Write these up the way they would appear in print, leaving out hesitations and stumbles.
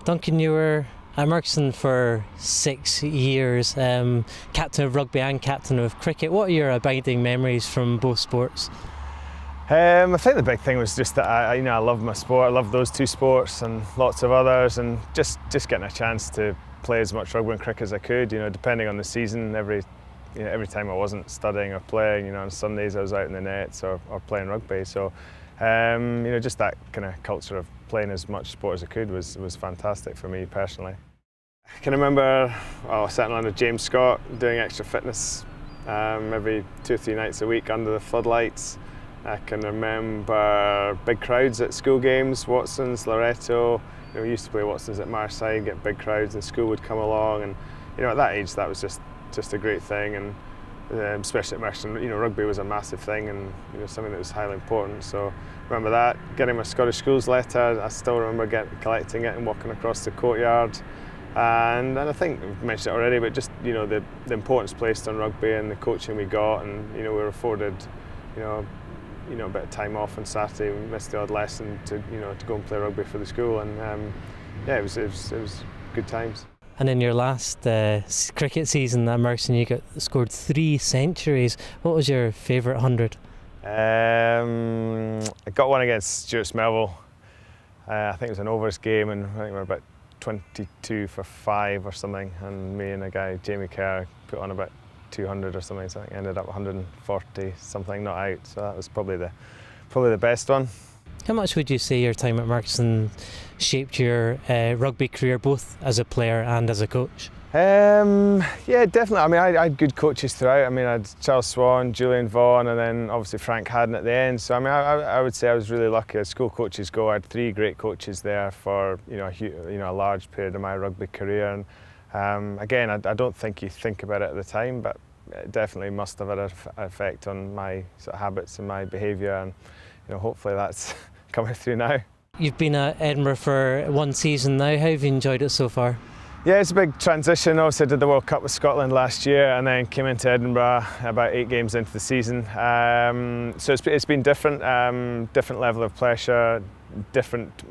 Duncan, you were at Murchison for 6 years, captain of rugby and captain of cricket. What are your abiding memories from both sports? I think the big thing was just that I love my sport. I love those two sports and lots of others, and just getting a chance to play as much rugby and cricket as I could. You know, depending on the season, every time I wasn't studying or playing, on Sundays I was out in the nets or playing rugby. So, just that kind of culture of playing as much sport as I could was fantastic for me personally. I can remember sitting on a James Scott doing extra fitness every 2 or 3 nights a week under the floodlights. I can remember big crowds at school games, Watson's, Loreto. We used to play Watson's at Marseille, get big crowds, and school would come along. And at that age, that was just a great thing. And especially at Murchison, rugby was a massive thing, and something that was highly important. So remember that, getting my Scottish Schools letter. I still remember collecting it and walking across the courtyard. And I think I've mentioned it already, but just the importance placed on rugby and the coaching we got, and we were afforded a bit of time off on Saturday. We missed the odd lesson to go and play rugby for the school, and it was good times. And in your last cricket season at Murchison, you scored 3 centuries. What was your favourite 100? I got one against Stuart Smelville. I think it was an overs game, and I think we were about 22 for 5 or something, and me and a guy, Jamie Kerr, put on about 200 or something, so I think I ended up 140 something not out, so that was probably the best one. How much would you say your time at Murchison shaped your rugby career, both as a player and as a coach? Yeah, definitely. I mean, I had good coaches throughout. I mean, I had Charles Swan, Julian Vaughan, and then obviously Frank Haddon at the end. So I mean, I would say I was really lucky as school coaches go. I had 3 great coaches there for a large period of my rugby career. And again, I don't think you think about it at the time, but it definitely must have had an effect on my sort of habits and my behaviour, and hopefully that's coming through now. You've been at Edinburgh for 1 season now. How have you enjoyed it so far? Yeah, it's a big transition. Obviously I did the World Cup with Scotland last year, and then came into Edinburgh about 8 games into the season. So it's been different, different level of pressure, different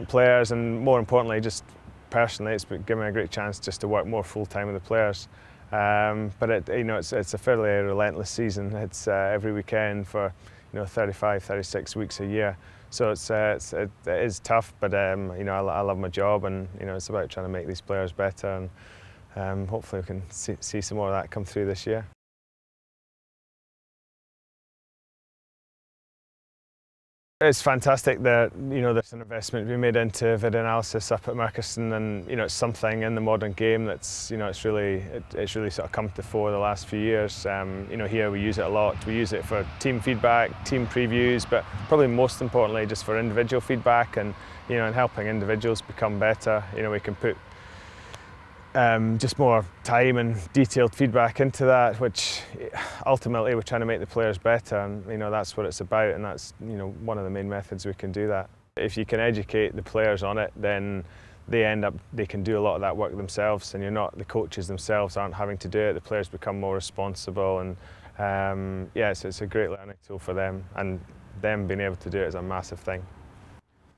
players, and more importantly, just personally, it's given me a great chance just to work more full time with the players. But it's a fairly relentless season. It's every weekend for 35, 36 weeks a year. So it is tough, but I love my job, and it's about trying to make these players better, and hopefully we can see some more of that come through this year. It's fantastic that there's an investment being made into video analysis up at Murchison, and it's something in the modern game that's it's really sort of come to the fore the last few years. Here we use it a lot. We use it for team feedback, team previews, but probably most importantly just for individual feedback, and and helping individuals become better. We can put just more time and detailed feedback into that, which ultimately we're trying to make the players better, and that's what it's about, and that's one of the main methods we can do that. If you can educate the players on it, then they can do a lot of that work themselves, and the coaches themselves aren't having to do it. The players become more responsible, and so it's a great learning tool for them, and them being able to do it is a massive thing.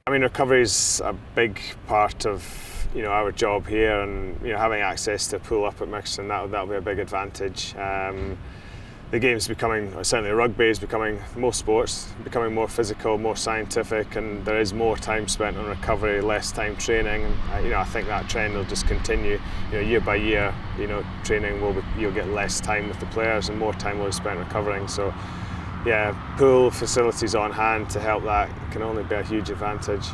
I mean, recovery is a big part of our job here, and having access to a pool up at Murchison, that'll be a big advantage. The game's becoming, certainly rugby is becoming, most sports becoming more physical, more scientific, and there is more time spent on recovery, less time training. And I think that trend will just continue. Year by year, training you'll get less time with the players, and more time will be spent recovering. So yeah, pool facilities on hand to help that can only be a huge advantage.